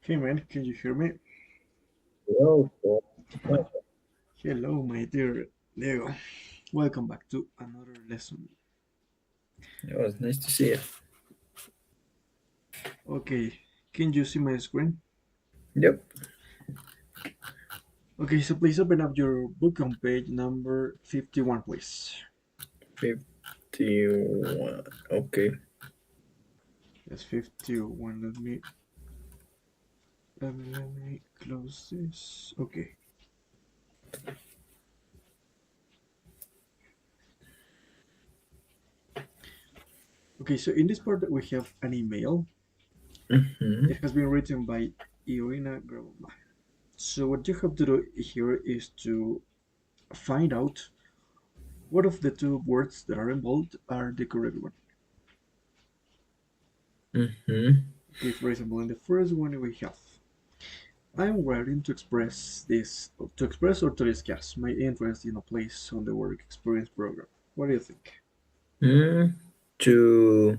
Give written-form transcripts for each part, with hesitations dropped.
Hey man, can you hear me? Hello. Hello, my dear Diego. Welcome back to another lesson. It was nice to see you. Okay, can you see my screen? Yep. Okay, so please open up your book on page number 51, please. 51. Okay. Yes, 51. Let me close this. Okay. Okay, so in this part we have an email. Mm-hmm. It has been written by Irina Groma. So what you have to do here is to find out what of the two words that are involved are the correct one. Mm-hmm. Okay, for example, in the first one we have I'm writing to express or to discuss my interest in a place on the work experience program. What do you think? Mm. To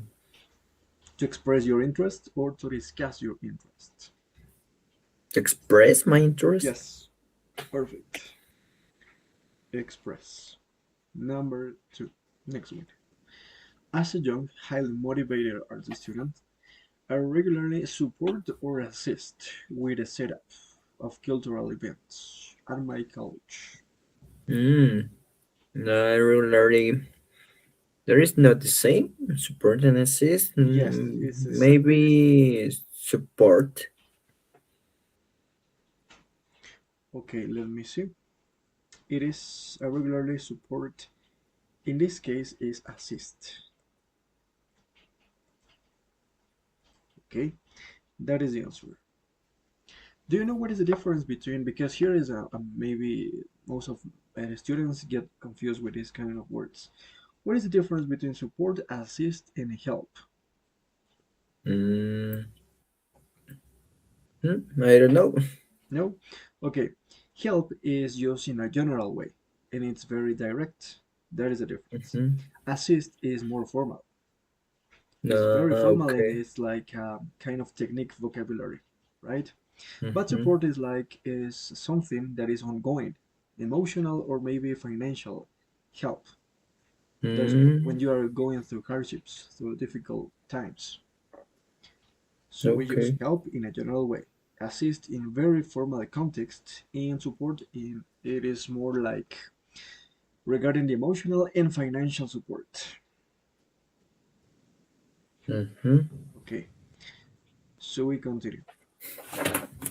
To express your interest or to discuss your interest? express my interest. Yes, perfect. Express. Number two. Next one. As a young, highly motivated art student, I regularly support or assist with the setup of cultural events at my college. Mm. No, regularly. There is not the same. Support and assist. Yes, Mm, it's exactly the same. maybe support. Okay, let me see. It is a regularly support. In this case, is assist. Okay, that is the answer. Do you know what is the difference between? Because here is a maybe most of students get confused with these kind of words. What is the difference between support, assist, and help? Mm. I don't know. No? Okay. Help is used in a general way and it's very direct. That is the difference. Mm-hmm. Assist is more formal. No. It's very formal and Okay. it's like a kind of technique vocabulary, right? But Mm-hmm. support is something that is ongoing, emotional or maybe financial help. There's when Mm. you are going through hardships, through difficult times. So we use Okay. help in a general way, assist in very formal context, and support in it is more like regarding the emotional and financial support. Mm-hmm. Okay, so we continue.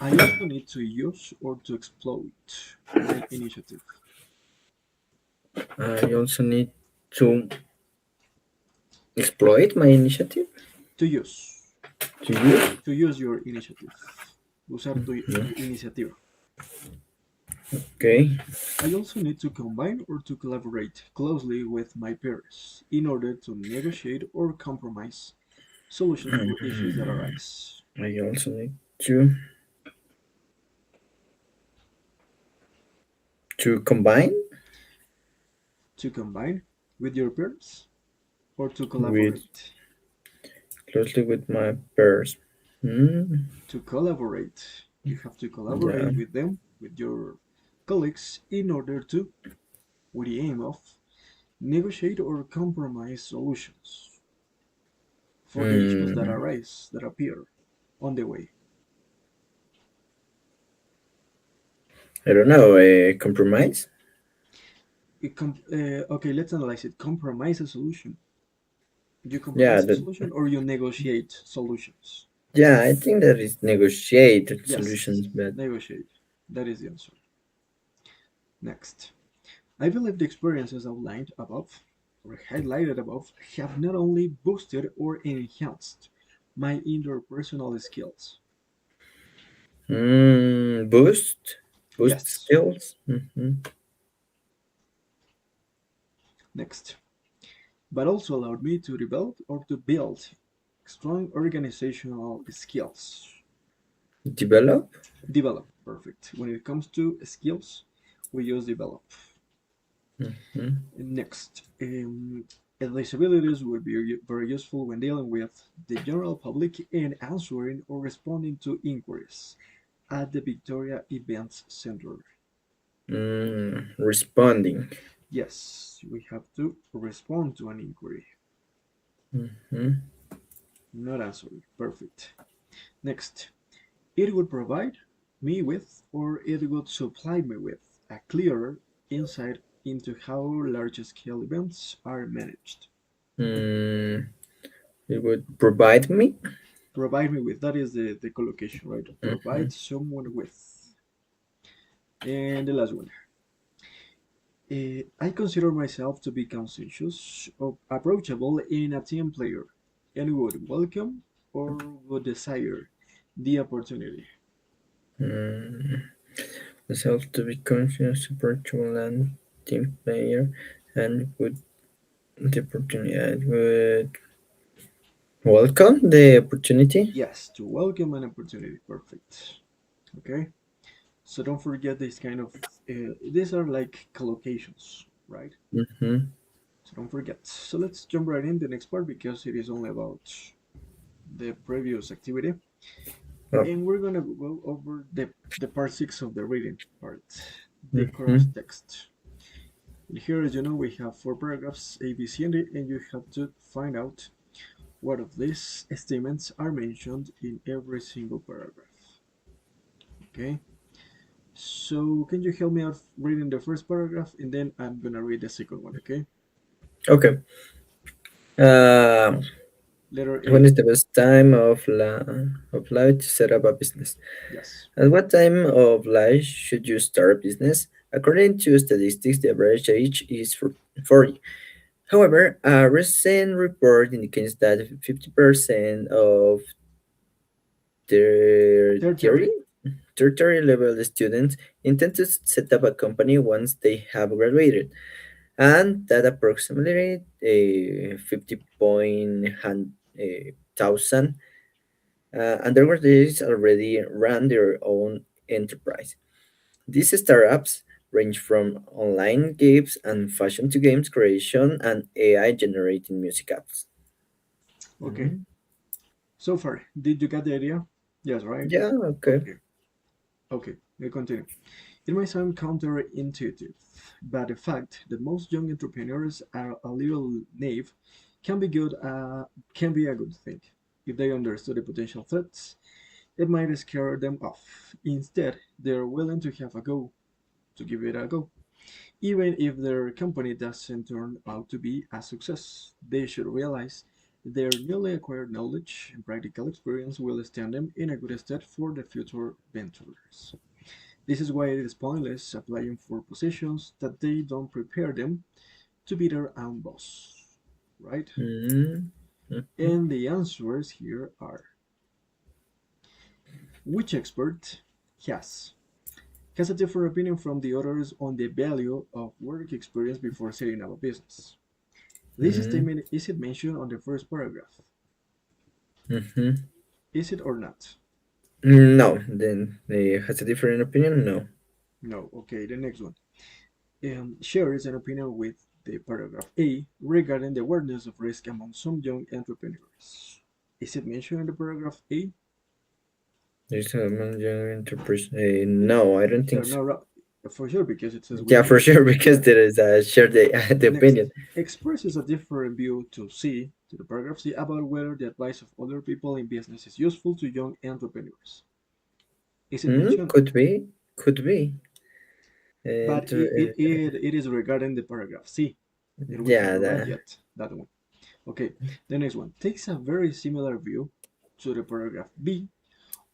I also need to use or to exploit my initiative. I also need to exploit my initiative To use. to use. To use your initiative. Usar tu Mhm. iniciativa. Okay. I also need to combine or to collaborate closely with my peers in order to negotiate or compromise solutions for issues that arise. I also need to combine To combine with your peers or to with collaborate. closely with my peers. Mm, To collaborate, you have to yeah. collaborate with them, with your colleagues, in order to, with the aim of, negotiate or compromise solutions for the issues that Mm, arise, that appear on the way. I don't know. A compromise. Okay, let's analyze it. Compromise a solution. You Yeah. compromise a solution or you negotiate solutions? Yeah. I think that is negotiated Yes, solutions, but negotiate. That is the answer. Next. I believe the experiences outlined above or highlighted above have not only boosted or enhanced my interpersonal skills. boost Yes. skills. Hmm. Next. But also allowed me to develop or to build strong organizational skills. Develop. Develop, perfect. When it comes to skills, we use develop. Hmm. Next. And these abilities will be very useful when dealing with the general public and answering or responding to inquiries at the Victoria Events Center. Responding. Yes, we have to respond to an inquiry, Mhm. not answering. Perfect. Next, it would provide me with, or it would supply me with, a clearer insight into how large scale events are managed. Mm, it would provide me. Provide me with, that is the collocation, right? Mhm. Provide someone with. And the last one. I consider myself to be conscientious, approachable, and a team player, and would welcome or would desire the opportunity. Mm, myself to be conscious, virtual, and team player, and would the opportunity. I would welcome the opportunity. Yes, to welcome an opportunity. Perfect. Okay. So don't forget this kind of, these are like collocations, right? Mm-hmm. So don't forget. So let's jump right in the next part because it is only about the previous activity. Oh. And we're gonna go over the part six of the reading part, the cross Mm-hmm. text. And here, as you know, we have four paragraphs A, B, C, and D, and you have to find out what of these statements are mentioned in every single paragraph. Okay, so can you help me out reading the first paragraph, and then I'm gonna read the second one. Okay, Okay. Uh, letter when A. is the best time of life to set up a business? Yes. At what time of life should you start a business? According to statistics, the average age is 40. However, a recent report indicates that 50% of tertiary, Tertiary. tertiary level students intend to set up a company once they have graduated, and that approximately 50,000 undergraduates already run their own enterprise. These startups range from online games and fashion to games creation and AI generating music apps. Okay. Mhm. So far, did you get the idea? Yes, right? Yeah, okay. Okay. Okay, we continue. It may sound counterintuitive, but the fact that most young entrepreneurs are a little naive can be good. Can be a good thing. If they understood the potential threats, it might scare them off. Instead, they're willing to have a go, to give it a go. Even if their company doesn't turn out to be a success, they should realize their newly acquired knowledge and practical experience will stand them in a good stead for the future ventures. This is why it is pointless applying for positions that they don't prepare them to be their own boss, right? Mhm. And the answers here are: which expert has has a different opinion from the others on the value of work experience before setting up a business. This Mhm. statement is it mentioned on the first paragraph? Mhm. Is it or not? No, then they has a different opinion. No. No. Okay, the next one. Shares an opinion with the paragraph A regarding the awareness of risk among some young entrepreneurs. Is it mentioned in the paragraph A? There's a major enterprise. No, I don't think so. No, for sure, because it says Yeah, which for expert. sure, because Yeah. there is a share the Next, opinion. expresses a different view to C, to the paragraph C, about whether the advice of other people in business is useful to young entrepreneurs. Is it mentioned? Could be. But And it is regarding the paragraph C, and we yeah, haven't read yet that one. Okay, the next one takes a very similar view to the paragraph B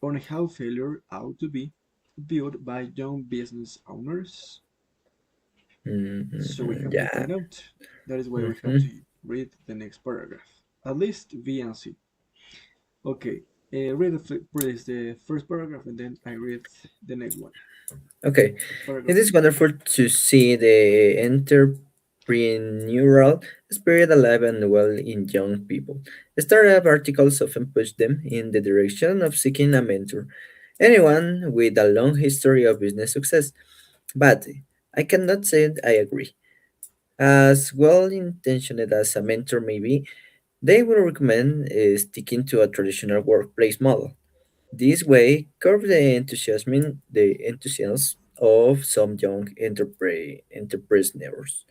on how failure ought to be viewed by young business owners. So we have to yeah. find out. That is why we have Hmm. to read the next paragraph. At least B and C. Okay, read please the first paragraph and then I read the next one. Okay, it Paragraph is B. wonderful to see the entrepreneurial spirit alive and well in young people. Startup articles often push them in the direction of seeking a mentor, anyone with a long history of business success. But I cannot say I agree. As well intentioned as a mentor may be, they will recommend sticking to a traditional workplace model. This way, curb the enthusiasm of some young entrepreneurs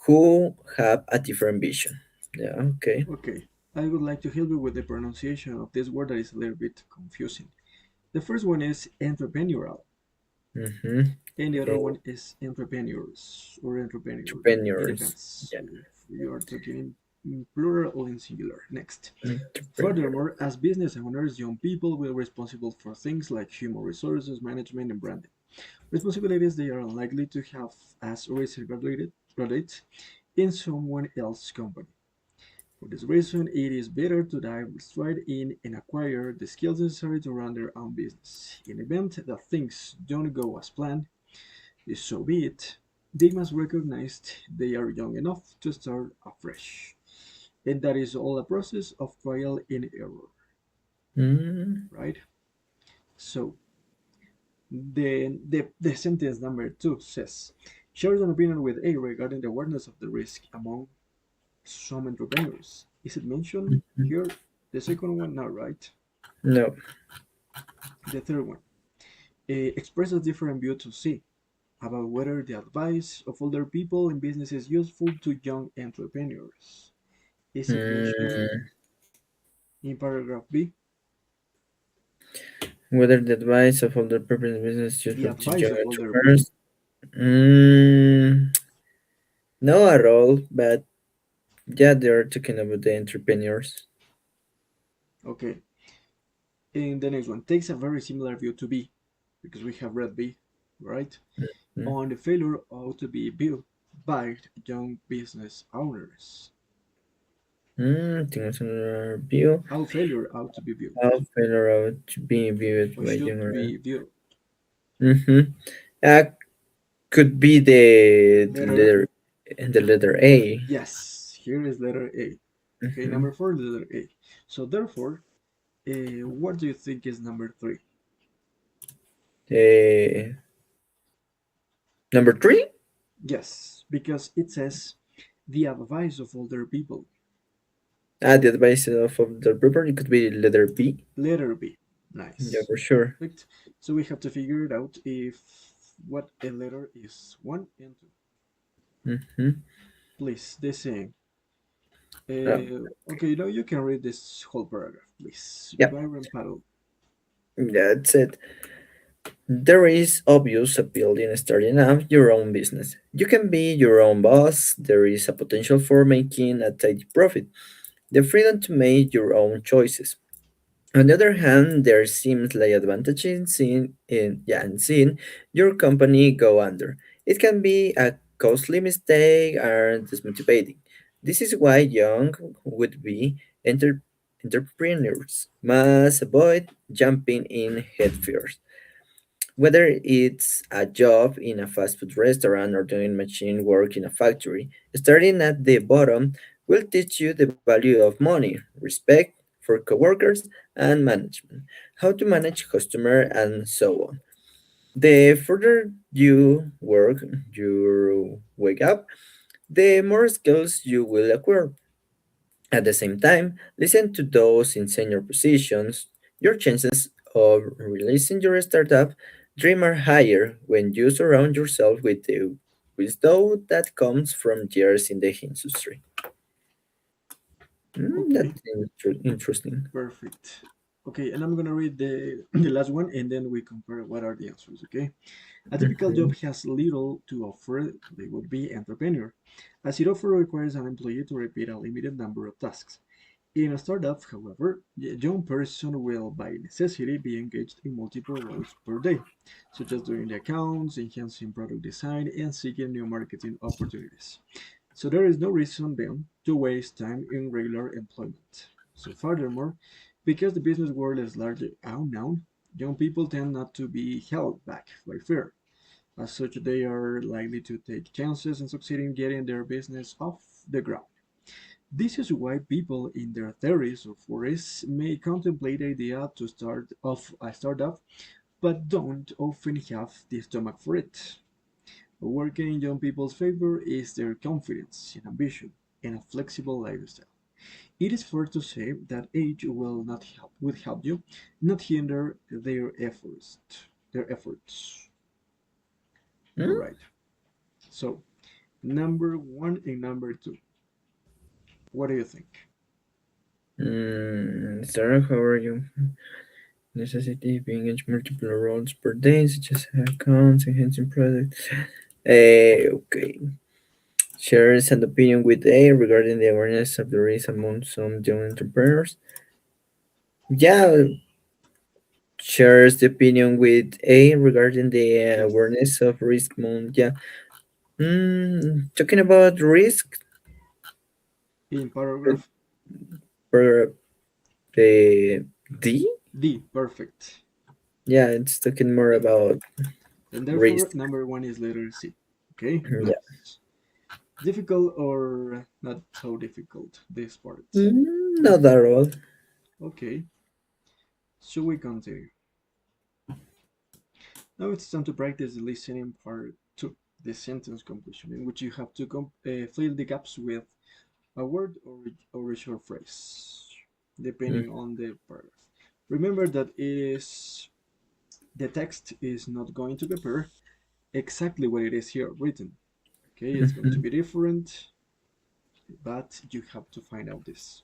who have a different vision. Yeah, okay. Okay, I would like to help you with the pronunciation of this word that is a little bit confusing. The first one is entrepreneurial, Mm-hmm. and the other one is entrepreneurs or entrepreneur. It Entrepreneurs. depends Yeah, if you are talking in plural or in singular. Next. entrepreneur. Furthermore, as business owners, young people will be responsible for things like human resources management and branding. Responsibilities they are unlikely to have as recent graduates in someone else's company. For this reason, it is better to dive straight in and acquire the skills necessary to run their own business. In the event that things don't go as planned, so be it. They must recognize they are young enough to start afresh. And that is all a process of trial and error, Mm, right? So the sentence number two says, shares an opinion with A regarding the awareness of the risk among some entrepreneurs. Is it mentioned here? The second one, not right. no. The third one expresses a different view to C about whether the advice of older people in business is useful to young entrepreneurs. Is it mentioned Mm, in paragraph B? whether the advice of older people in business is The useful to advice young of older people. entrepreneurs. Mm, no at all, but yeah, they're talking about the entrepreneurs. Okay. And the next one takes a very similar view to B, because we have read B, right? Mm, On the failure ought to be viewed by young business owners. things on view. How failure ought to be viewed, How failure to be viewed or by should younger. be viewed. Mm-hmm. Uh, could be the Letter, letter A. yes, here is letter A. Okay, Mm-hmm. number four, letter A. So therefore, what do you think is number three? Uh, number three. Yes, because it says the advice of older people. The advice of the paper it could be letter B. Letter B. Yeah, Nice. for sure. Perfect. So we have to figure it out if what a letter is one and two. Mm-hmm. Please, the same. Oh, Okay, now you can read this whole paragraph, please. yeah, Byron Paddle. that's it. There is obvious appeal in starting up your own business. You can be your own boss. There is a potential for making a tidy profit. The freedom to make your own choices. On the other hand, there seems like advantage in seeing your company go under. It can be a costly mistake and dismotivating. This is why young would be entrepreneurs must avoid jumping in headfirst. Whether it's a job in a fast food restaurant or doing machine work in a factory, starting at the bottom will teach you the value of money, respect for coworkers, and management, how to manage customer, and so on. The further you wake up, the more skills you will acquire. At the same time, listen to those in senior positions. Your chances of releasing your startup dream are higher when you surround yourself with the wisdom that comes from years in the industry. Okay, That's interesting. perfect. Okay, and I'm gonna read the the last one, and then we compare what are the answers. Okay, a typical job Mhm. has little to offer. They would be entrepreneur, as it often requires an employee to repeat a limited number of tasks. In a startup, however, the young person will by necessity be engaged in multiple roles per day, such as doing the accounts, enhancing product design, and seeking new marketing opportunities. So there is no reason then to waste time in regular employment. So furthermore, because the business world is largely unknown, young people tend not to be held back by fear. As such, they are likely to take chances and succeed in getting their business off the ground. This is why people in their 30s or 40s may contemplate the idea to start off a startup, but don't often have the stomach for it. Working in young people's favor is their confidence and ambition and a flexible lifestyle. It is fair to say that age will help you, not hinder their efforts. Their efforts. All Hmm? right. So, number one and number two. What do you think? Sarah, how are you? Necessity being engage multiple roles per day, such as accounts, enhancing products. Okay. Shares an opinion with A regarding the awareness of the risk among some young entrepreneurs. Yeah, shares the opinion with A regarding the Yes. awareness of risk among, yeah. Talking about risk In uh, paragraph for the D, D, perfect. yeah, it's talking more about And therefore, risk. number one is letter C. Okay, Yeah. nice. Difficult or not so difficult, this part. Not at all. Okay, should we continue? Now it's time to practice the listening part two, the sentence completion, in which you have to fill the gaps with a word or a short phrase, Mm. depending on the paragraph. Remember that the text is not going to appear exactly what it is here written. Okay, it's going to Mhm. be different, but you have to find out this.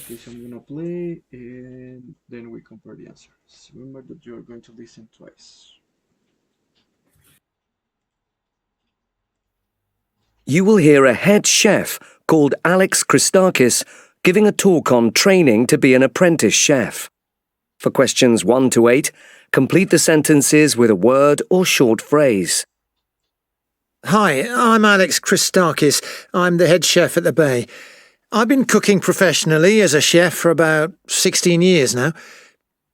Okay, so I'm gonna play and then we compare the answers. Remember that you're going to listen twice. You will hear a head chef called Alex Christakis giving a talk on training to be an apprentice chef. For questions 1 to 8, complete the sentences with a word or short phrase. Hi, I'm Alex Christakis. I'm the head chef at the Bay. I've been cooking professionally as a chef for about 16 years now.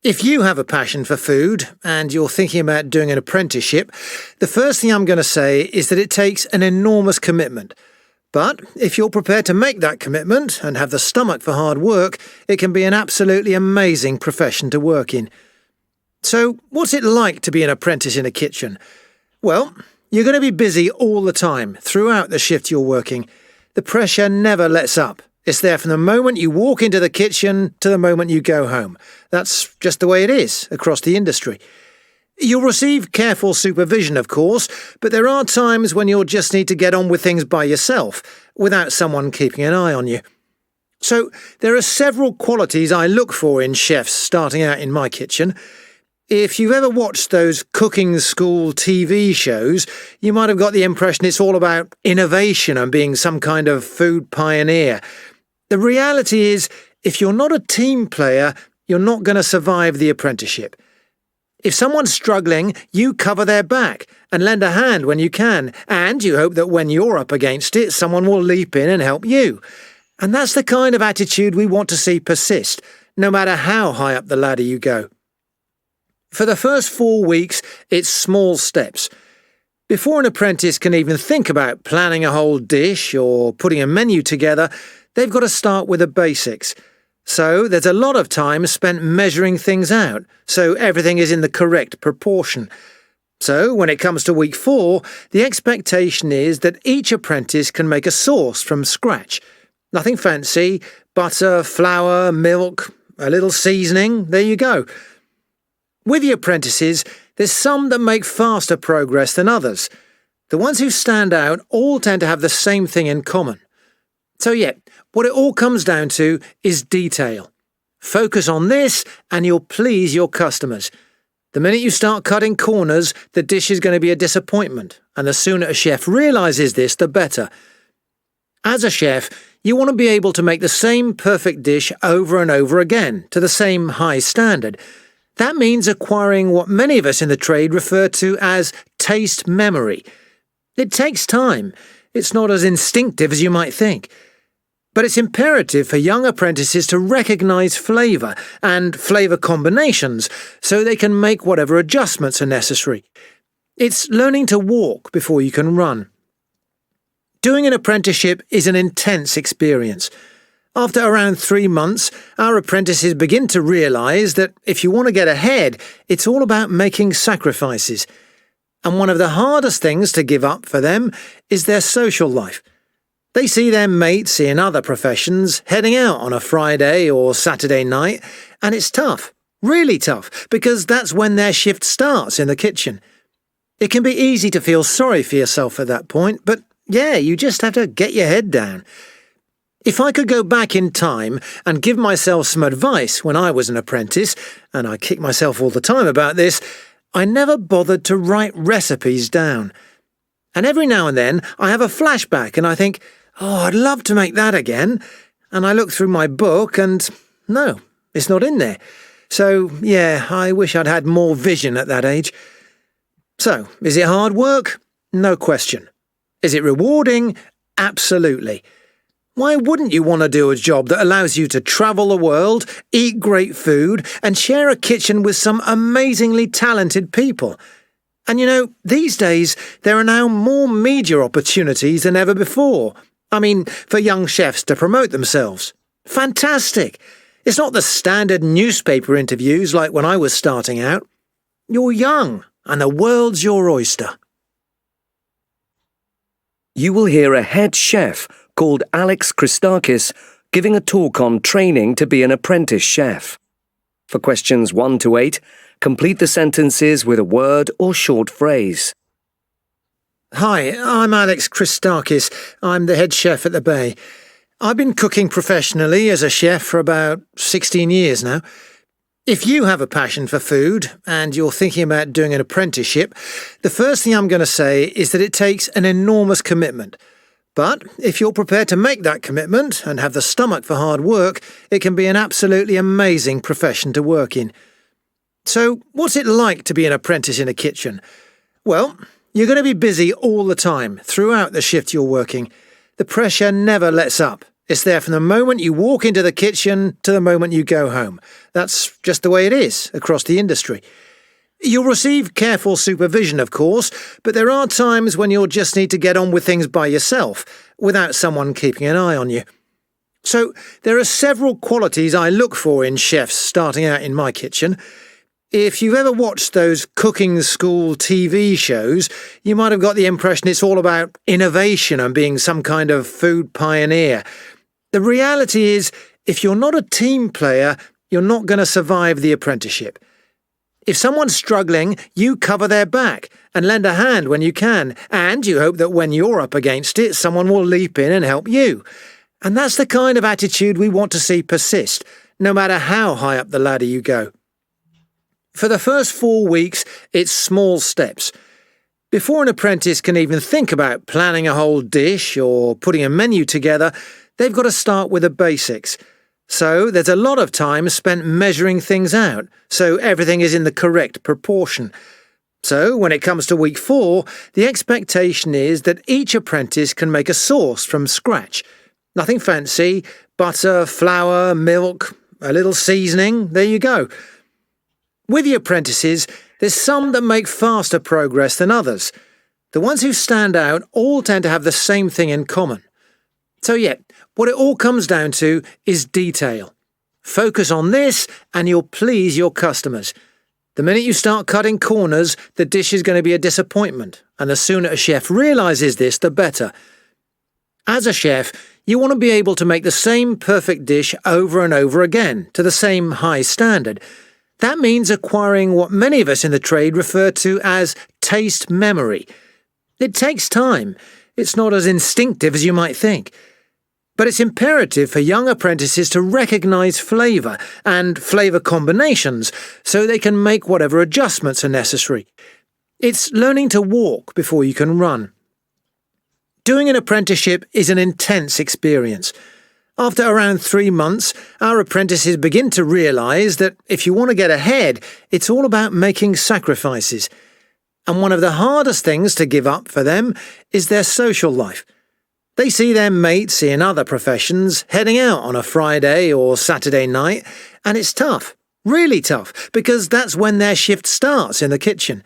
If you have a passion for food and you're thinking about doing an apprenticeship, the first thing I'm going to say is that it takes an enormous commitment. But if you're prepared to make that commitment and have the stomach for hard work, it can be an absolutely amazing profession to work in. So, what's it like to be an apprentice in a kitchen? Well, you're going to be busy all the time, throughout the shift you're working. The pressure never lets up. It's there from the moment you walk into the kitchen to the moment you go home. That's just the way it is across the industry. You'll receive careful supervision, of course, but there are times when you'll just need to get on with things by yourself, without someone keeping an eye on you. So, there are several qualities I look for in chefs starting out in my kitchen. If you've ever watched those cooking school TV shows, you might have got the impression it's all about innovation and being some kind of food pioneer. The reality is, if you're not a team player, you're not going to survive the apprenticeship. If someone's struggling, you cover their back and lend a hand when you can, and you hope that when you're up against it, someone will leap in and help you. And that's the kind of attitude we want to see persist, no matter how high up the ladder you go. For the first 4 weeks, it's small steps. Before an apprentice can even think about planning a whole dish or putting a menu together, they've got to start with the basics. So there's a lot of time spent measuring things out, so everything is in the correct proportion. So when it comes to week 4, the expectation is that each apprentice can make a sauce from scratch. Nothing fancy, butter, flour, milk, a little seasoning, there you go. With the apprentices, there's some that make faster progress than others. The ones who stand out all tend to have the same thing in common. So yeah, what it all comes down to is detail. Focus on this and you'll please your customers. The minute you start cutting corners, the dish is going to be a disappointment, and the sooner a chef realises this, the better. As a chef, you want to be able to make the same perfect dish over and over again, to the same high standard. That means acquiring what many of us in the trade refer to as taste memory. It takes time. It's not as instinctive as you might think. But it's imperative for young apprentices to recognise flavour and flavour combinations so they can make whatever adjustments are necessary. It's learning to walk before you can run. Doing an apprenticeship is an intense experience. After around 3 months, our apprentices begin to realise that if you want to get ahead, it's all about making sacrifices. And one of the hardest things to give up for them is their social life. They see their mates in other professions heading out on a Friday or Saturday night, and it's tough, really tough, because that's when their shift starts in the kitchen. It can be easy to feel sorry for yourself at that point, but yeah, you just have to get your head down. If I could go back in time and give myself some advice when I was an apprentice, and I kick myself all the time about this, I never bothered to write recipes down. And every now and then I have a flashback and I think, oh, I'd love to make that again. And I look through my book and no, it's not in there. So, yeah, I wish I'd had more vision at that age. So, is it hard work? No question. Is it rewarding? Absolutely. Why wouldn't you want to do a job that allows you to travel the world, eat great food, and share a kitchen with some amazingly talented people? And you know, these days, there are now more media opportunities than ever before. I mean, for young chefs to promote themselves. Fantastic! It's not the standard newspaper interviews like when I was starting out. You're young, and the world's your oyster. You will hear a head chef called Alex Christakis giving a talk on training to be an apprentice chef. For questions 1 to 8, complete the sentences with a word or short phrase. Hi, I'm Alex Christakis. I'm the head chef at the Bay. I've been cooking professionally as a chef for about 16 years now. If you have a passion for food and you're thinking about doing an apprenticeship, the first thing I'm going to say is that it takes an enormous commitment. But if you're prepared to make that commitment and have the stomach for hard work, it can be an absolutely amazing profession to work in. So, what's it like to be an apprentice in a kitchen? Well, you're going to be busy all the time, throughout the shift you're working. The pressure never lets up. It's there from the moment you walk into the kitchen to the moment you go home. That's just the way it is across the industry. You'll receive careful supervision, of course, but there are times when you'll just need to get on with things by yourself, without someone keeping an eye on you. So, there are several qualities I look for in chefs starting out in my kitchen. If you've ever watched those cooking school TV shows, you might have got the impression it's all about innovation and being some kind of food pioneer. The reality is, if you're not a team player, you're not going to survive the apprenticeship. If someone's struggling, you cover their back and lend a hand when you can, and you hope that when you're up against it, someone will leap in and help you. And that's the kind of attitude we want to see persist, no matter how high up the ladder you go. For the first 4 weeks, it's small steps. Before an apprentice can even think about planning a whole dish or putting a menu together, they've got to start with the basics. So there's a lot of time spent measuring things out, so everything is in the correct proportion. So when it comes to week 4, the expectation is that each apprentice can make a sauce from scratch. Nothing fancy, butter, flour, milk, a little seasoning, there you go. With the apprentices, there's some that make faster progress than others. The ones who stand out all tend to have the same thing in common. So yeah, what it all comes down to is detail. Focus on this and you'll please your customers. The minute you start cutting corners, the dish is going to be a disappointment, and the sooner a chef realises this, the better. As a chef, you want to be able to make the same perfect dish over and over again, to the same high standard. That means acquiring what many of us in the trade refer to as taste memory. It takes time. It's not as instinctive as you might think. But it's imperative for young apprentices to recognise flavour and flavour combinations so they can make whatever adjustments are necessary. It's learning to walk before you can run. Doing an apprenticeship is an intense experience. After around 3 months, our apprentices begin to realise that if you want to get ahead, it's all about making sacrifices. And one of the hardest things to give up for them is their social life. They see their mates in other professions heading out on a Friday or Saturday night, and it's tough, really tough, because that's when their shift starts in the kitchen.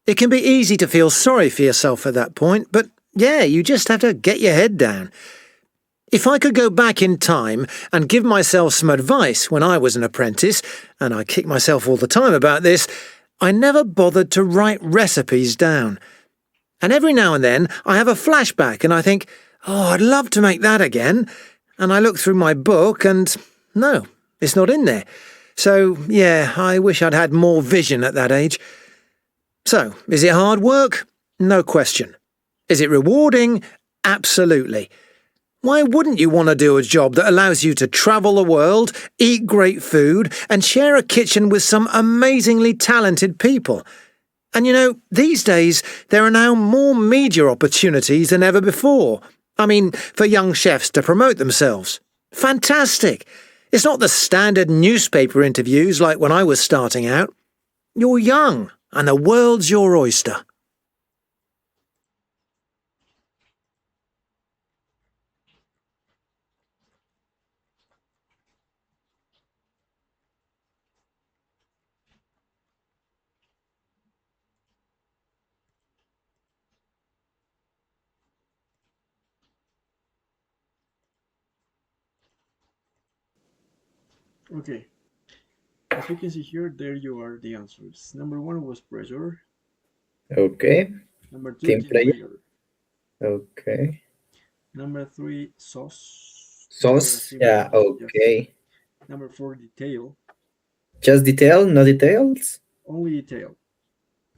It can be easy to feel sorry for yourself at that point, but yeah, you just have to get your head down. If I could go back in time and give myself some advice when I was an apprentice, and I kick myself all the time about this, I never bothered to write recipes down. And every now and then I have a flashback and I think, oh, I'd love to make that again. And I look through my book and no, it's not in there. So, yeah, I wish I'd had more vision at that age. So, is it hard work? No question. Is it rewarding? Absolutely. Why wouldn't you want to do a job that allows you to travel the world, eat great food, and share a kitchen with some amazingly talented people? And you know, these days, there are now more media opportunities than ever before. I mean, for young chefs to promote themselves. Fantastic! It's not the standard newspaper interviews like when I was starting out. You're young, and the world's your oyster. Okay, as we can see here, there you are the answers. Number one was pressure. Okay. Number two, Team team player. player. Okay. Number three, sauce. Sauce. Simple. Yeah. Okay. Number four, detail. Just detail, no details. Only detail.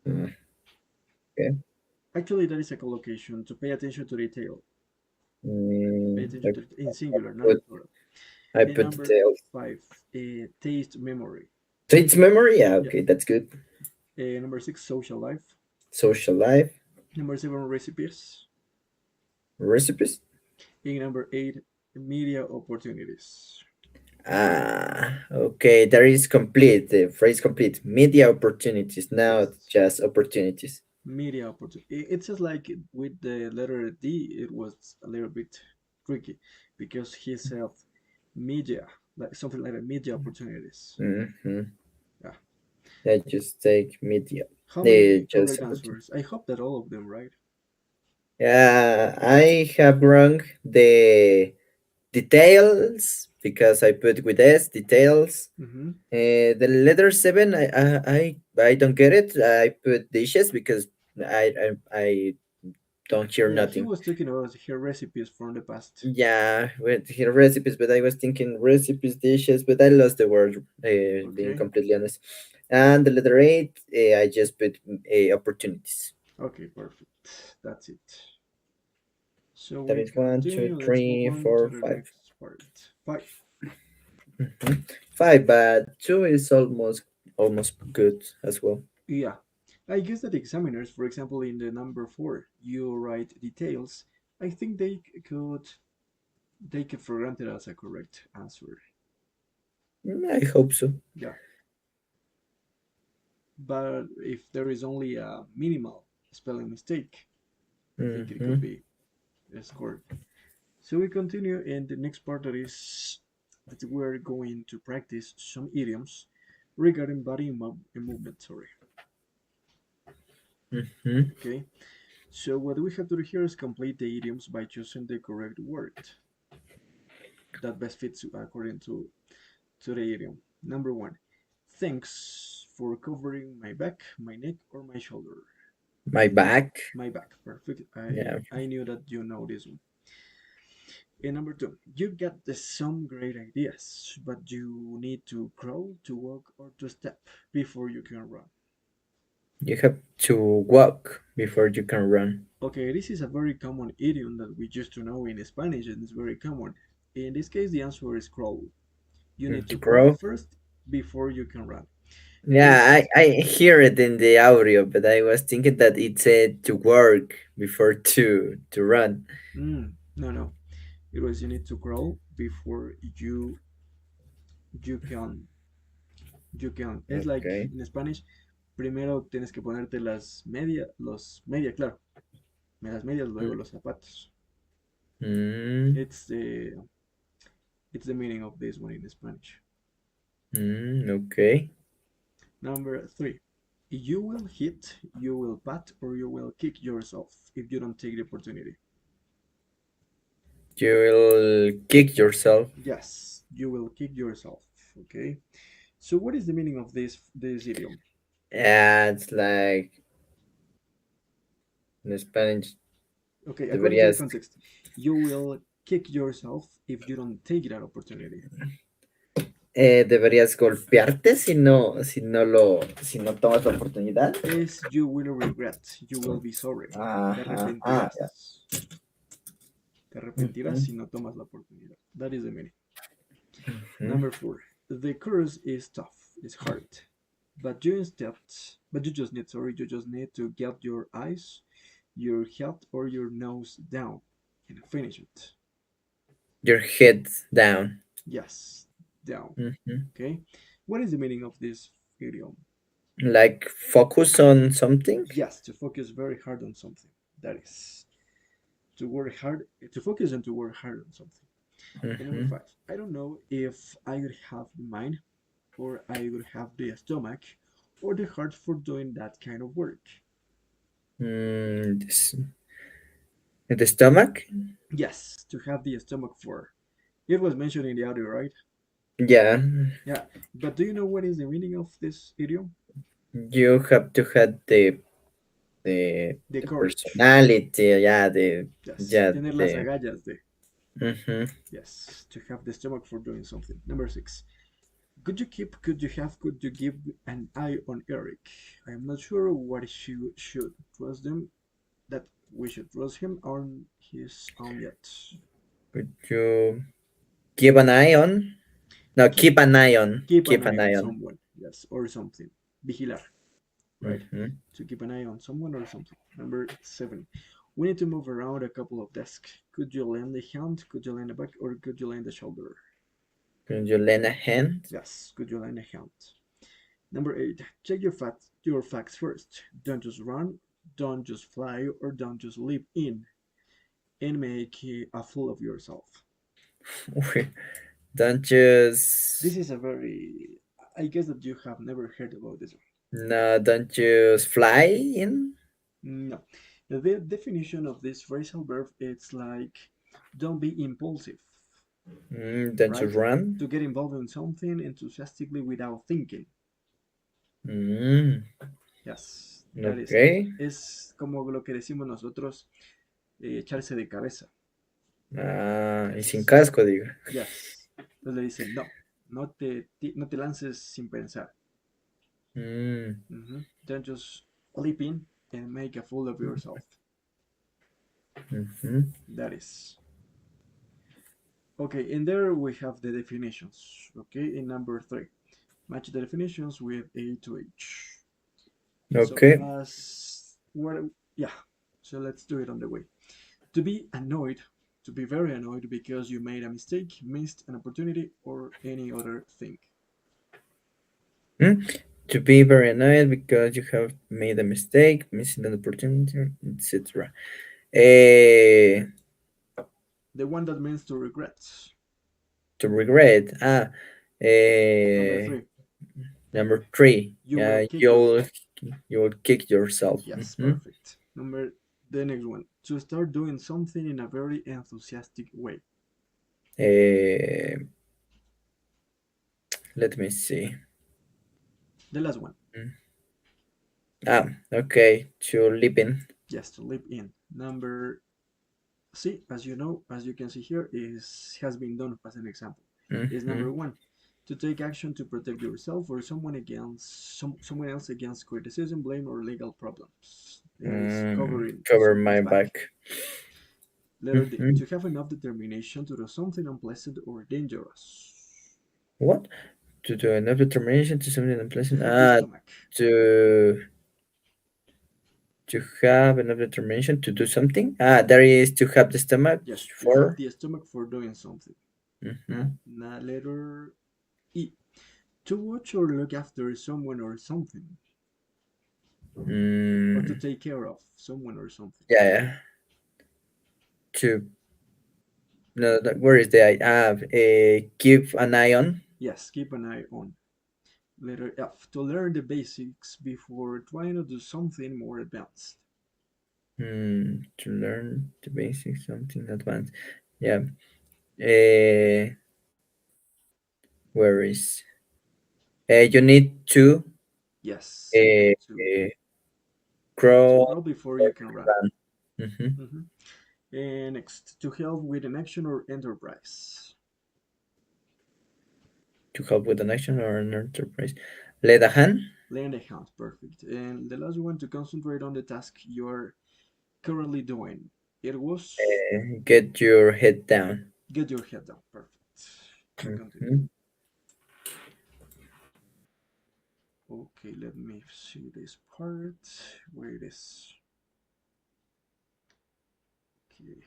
Okay. Actually, that is a collocation to pay attention to detail. Pay Mm, attention to in singular, not put- in plural. I And put number details. five, taste memory. Taste memory. Yeah. Okay, that's good. Number six, social life. Social life. Number seven, recipes. Recipes. And number eight, media opportunities. Okay. There is complete. The phrase complete. Media opportunities. Now Yes. just opportunities. Media opportunity. It's just like with the letter D, it was a little bit tricky because he said media, like something like that, media opportunities. Mm-hmm. Yeah. I just take media. How many just correct answers? I hope that all of them, right? Yeah, I have wrong the details because I put with S details. Mm-hmm. The letter seven, I don't get it. I put dishes because I don't hear Yeah, he nothing. was talking about her recipes from the past. Yeah, with here recipes, but I was thinking recipes, dishes, but I lost the word. Being Okay. completely honest. And the letter eight, I just put opportunities. Okay, perfect. That's it. So That we is one, continue. two, Let's three, move on four, to the five. next part. Five. Mhm. Five, but two is almost good as well. Yeah. I guess that examiners, for example, in the number four, you write details. I think they could take it for granted as a correct answer. I hope so. Yeah. But if there is only a minimal spelling mistake, I think it could Mhm. be scored. So we continue, and the next part that is that we're going to practice some idioms regarding body and movement. Sorry. Mhm. Okay. So what we have to do here is complete the idioms by choosing the correct word that best fits according to the idiom. Number one, thanks for covering my back, my neck, or my shoulder. My back. My back, perfect. Yeah. I knew that you know this one. And number two, you got some great ideas, but you need to crawl, to walk, or to step before you can run. You have to walk before you can run. Okay, this is a very common idiom that we used to know in Spanish, and it's very common. In this case, the answer is crawl. You need To to crawl grow. first before you can run. Yeah, This, I hear it in the audio, but I was thinking that it said to work before to run. no, no. It was you need to crawl before you can you can. Es like Okay. in Spanish, primero tienes que ponerte media, claro, las medias, luego los zapatos. Mm, It's the meaning of this one in Spanish. okay. Number three, you will hit, you will pat, or you will kick yourself if you don't take the opportunity. You will kick yourself. Yes, you will kick yourself. Okay. So what is the meaning of this idiom? Yeah, it's like in Spanish. Okay, according to the Deberías, context, you will kick yourself if you don't take that opportunity. deberías golpearte si no tomas la oportunidad. Es you will regret, you will be sorry. Te Ajá. Ah, ya. arrepentirás. Te arrepentirás Ujú, si no tomas la oportunidad. That is the meaning. ujú. Number 4. The course is tough, it's hard. But you instead, but you just need, sorry, you just need to get your eyes, your head, or your nose down and finish it. Your head down. Yes, down. Mhm. Okay. What is the meaning of this idiom? Like focus on something. Yes, to focus very hard on something. That is to work hard, to focus and to work hard on something. And number Mhm. 5. I don't know if I would have the mind, or I would have the stomach, or the heart for doing that kind of work. This, the stomach. Yes, to have the stomach for. It was mentioned in the audio, right? Yeah, Yeah. But do you know what is the meaning of this idiom? you have to have the The the courage. personality. Yeah, the Yes. yeah Tener las the. agallas de. Mhm. Yes. To have the stomach for doing something. Number 6. Could you have, could you give an eye on Eric? I am not sure what should trust them, that we should trust him on his own yet. Could you keep an eye on? No, Keep, keep an eye on. keep an Keep eye an on eye on. someone, yes, or something. Vigilar, right? Mhm. To keep an eye on someone or something. Number 7. We need to move around a couple of desks. Could you lend a hand? Could you lend a back? Or could you lend a shoulder? Could you lend a hand? Yes, could you lend a hand? Number 8. Check your facts first. Don't just run, don't just fly, or don't just leap in and make a fool of yourself. Don't This just is a very, I guess that you have never heard about this no. Don't just fly in. one. No. The definition of this phrasal verb it's like don't be impulsive, Don't just right? run. To get involved in something enthusiastically without thinking. Mm, Yes, that is it. okay. Es como lo que decimos nosotros, echarse de cabeza. Y sin Yes, casco, digo. yes. Entonces le dicen, no, no te lances sin pensar. Mm, Don't just leap in and make a fool of yourself. mhm. That is. Okay, in there we have the definitions. Okay, in number 3. Match the definitions with A to H. So Okay. as what yeah, so let's do it on the way. To be annoyed, to be very annoyed because you made a mistake, missed an opportunity, or any other thing. Hmm? To be very annoyed because you have made a mistake, missing an opportunity, etc. Eh, The one that means to regret. to regret. Number Eh, 3. number 3. You will Yeah, kick yourself. you'll kick yourself. Yes, perfect. The next one. To start doing something in a very enthusiastic way. Eh, let me see. The last one. Okay. To leap in. Yes, to leap in. Number C, as you know, as you can see here, is has been done as an example. Is number Mhm. 1. To take action to protect yourself or someone else against criticism, blame, or legal problems. That is covering Cover someone's my back. back. Letter D. Mhm. To have enough determination to do something unpleasant or dangerous. What? To do enough determination to something To unpleasant. have the stomach. To to have enough determination to do something. There is to have the stomach Yes, to have for. the stomach for doing something. Mhm. Letter E. To watch or look after someone or something. Or to Mm, take care of someone or something. yeah, yeah. To no, where is the I have keep an eye on. Yes, keep an eye on. Letter F. To learn the basics before trying to do something more advanced. To learn the basics, something advanced. Yeah. Where is? You need to. Yes, Uh, to crawl crawl before or you can run. run. Mhm. hmm And next, to help with an action or enterprise. To help with an action or an enterprise. Lend a hand. Lend a hand, perfect. And the last one, to concentrate on the task you're currently doing. It was Get your head down. get your head down, perfect. We continue. Mhm. Okay, let me see this part. Where it is. Okay.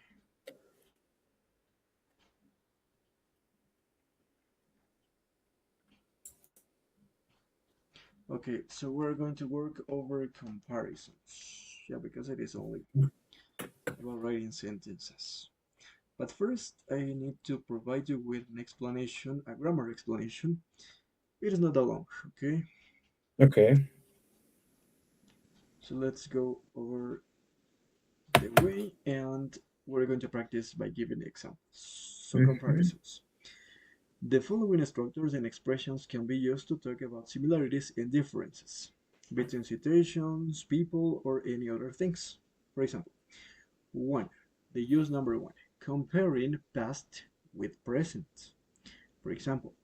Okay, so we're going to work over comparisons. Yeah, because it is only about writing sentences. But first, I need to provide you with an explanation, a grammar explanation. It is not that long, okay? Okay. So let's go over the way and we're going to practice by giving examples. So, Mhm. comparisons. The following structures and expressions can be used to talk about similarities and differences between situations, people, or any other things. For example, 1. The use number 1. Comparing past with present. For example,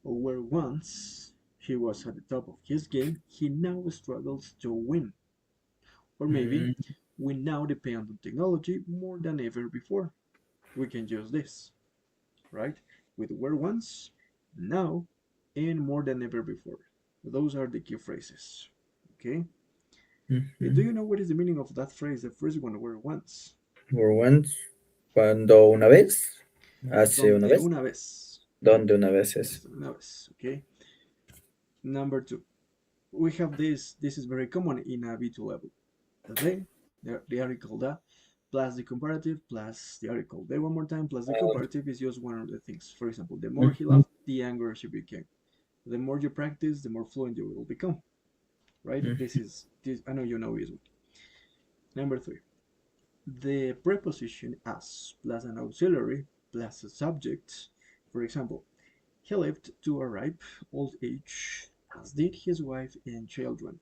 where once he was at the top of his game, he now struggles to win. Or maybe, Mm, we now depend on technology more than ever before. We can use this, right? With were once, now, and more than ever before. Those are the key phrases. Okay? Do mhm. you know what is the meaning of that phrase? The first one, were once. Were once. Cuando una vez. Hace una Donde vez. una vez. Donde una vez es. Donde una vez. Okay? Number two, we have this. This is very common in a B2 level. The article the, plus the comparative, plus the article the one more time, plus the comparative is just one of the things. For example, the more he Mhm. laughed, the angrier she became. The more you practice, the more fluent you will become. Right? This Mhm. is this. I know you know this one. Number three, the preposition as plus an auxiliary plus a subject. For example, he lived to a ripe old age, as did his wife and children.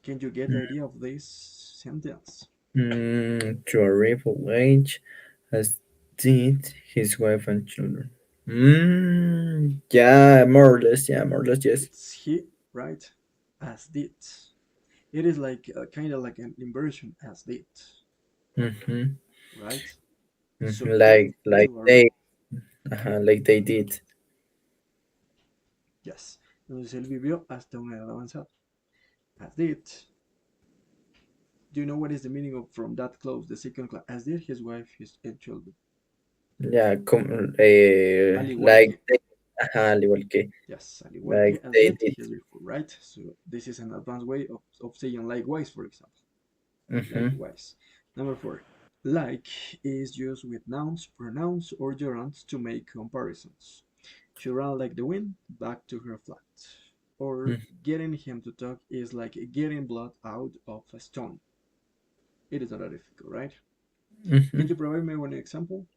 Can you get the idea of this sentence? To a rival age, as did his wife and children. Yeah, more or less. Yeah, more or less. Yes. It's he, right? As did. It is like kind of like an inversion, as did, Mm-hmm. right? So Mm-hmm. get Like to a they, ripe. like they did. Yes. Entonces él vivió hasta una edad avanzada. As did. Do you know what is the meaning of from that clause, the second clause? As did his wife, his and children. Yeah, Al igual like que. they, al igual que, Yes, al igual like que, as they did did. his before, right? So this is an advanced way of saying likewise, for example. Mm-hmm. Likewise. Number four. Like is used with nouns, pronouns, or gerunds to make comparisons. She ran like the wind back to her flat. Or getting him to talk is like getting blood out of a stone. It is not that difficult, right? Can Mm-hmm. you provide me one example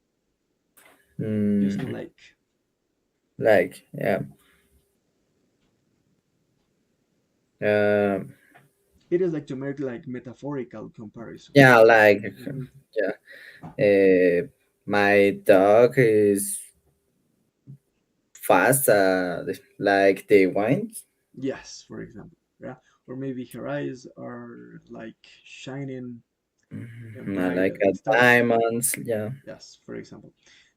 using Mm, like? like yeah. Um, It is like to make like metaphorical yeah, comparisons. like Mhm. yeah. My dog is fast, like the wind, Yes, for example, yeah. Or maybe her eyes are like shining bright like a stars. diamonds. Yeah. Yes, for example.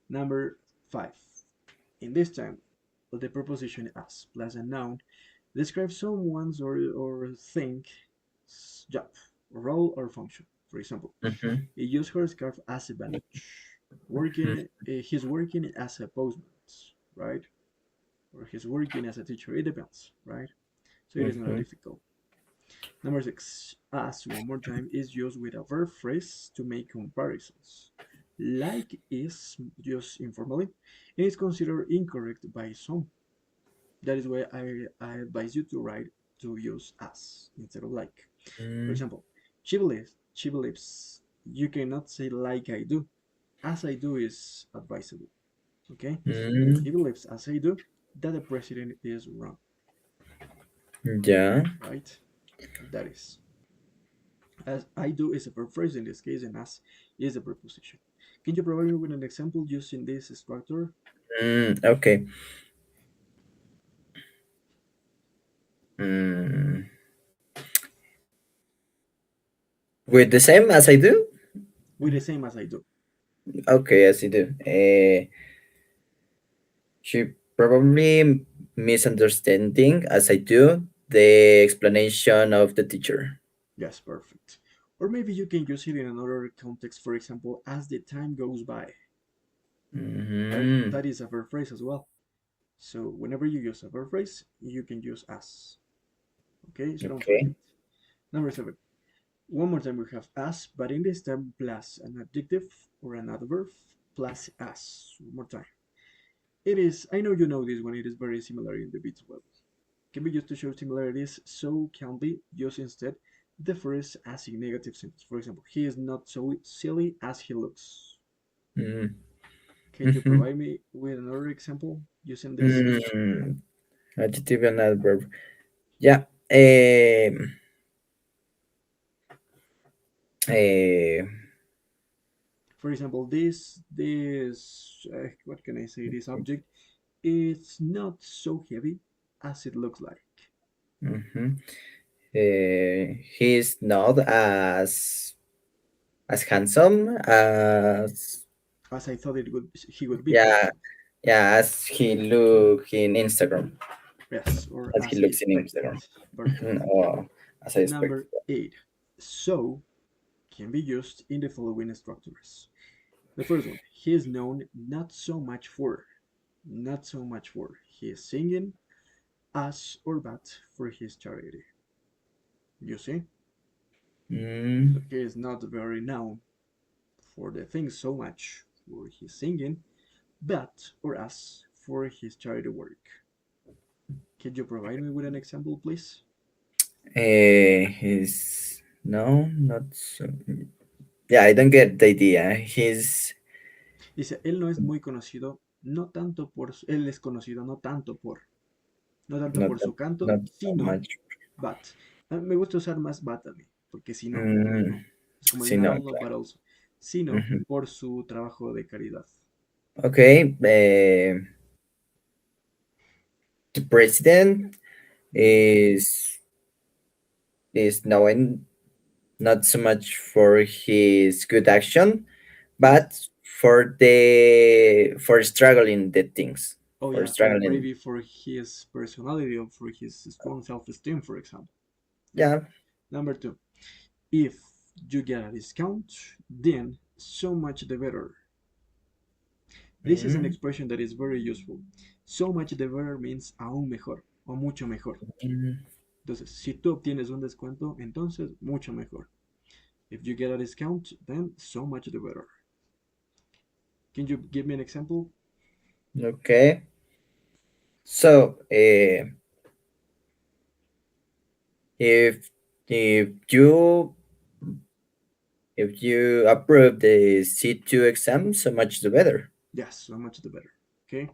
Number five. In this time, the preposition as plus a noun describes someone's or thing's job, role, or function. For example, Mm-hmm. he used her scarf as a bandage. He's working as a postman, right? Or he's working as a teacher. It depends, right? So it is not Mm-hmm. difficult. Number six, as one more time is used with a verb phrase to make comparisons. Like is used informally and is considered incorrect by some. That is why I advise you to write to use as instead of like. For example, she believes you cannot say like I do. As I do is advisable. Okay? Mm-hmm. He believes as I do that the president is wrong. Yeah. right? That is. As I do is a verb phrase in this case, and as is a preposition. Can you provide me with an example using this structure? Okay. Mm, with the same as I do? With the same as I do. Okay, as you do. She probably misunderstanding as I do the explanation of the teacher. Yes, perfect. Or maybe you can use it in another context, for example, as the time goes by. Right? Hmm. That is a verb phrase as well. So whenever you use a verb phrase, you can use as. Okay, so don't forget. Okay. Number 7. One more time we have as, but in this time plus an adjective or an adverb plus as. One more time. It is, I know you know this one, it is very similar in the beats web. Can be used to show similarities, so can be used instead the first as in negative sentence. For example, he is not so silly as he looks. Mm. Can you Mhm. provide me with another example using this structure? Mm. Adjective and adverb. Yeah. Eh, For example, what can I say? This object is not so heavy as it looks like. mhm. He's not as handsome as, As I thought he would be. yeah, yeah, as he look in Instagram, Yes, or as he as I looks in expected. Instagram. Perfect. Or as I expected. Number 8. So can be used in the following structures. The first one, he is known not so much for his singing as or but for his charity. You see? So Mm, he is not very known for the things so much for his singing, but or as for his charity work. Can you provide me with an example, please? he's no, not so. Yeah, I don't get the idea. He's Dice, él no es muy conocido, él es conocido no tanto not por that, su canto, not so sino, much. but. Me gusta usar más but a mí, porque si no, Mm, no. Es como el sí, not no. only but also, sino Mhm. por su trabajo de caridad. Okay. The president Ujú. is known not so much for his good action, but Yes. for struggling the things, Oh for yeah, or struggling. maybe for his personality or for his strong self-esteem, for example. Yeah. Yeah. Number 2. If you get a discount, then so much the better. This is an Mm, expression that is very useful. So much the better means aún mejor o mucho mejor. mm, Entonces, si tú obtienes un descuento, entonces mucho mejor. If you get a discount, then so much the better. Can you give me an example? okay. So, if if you if you approve the C2 exam, so much the better. Yes, so much the better. Okay.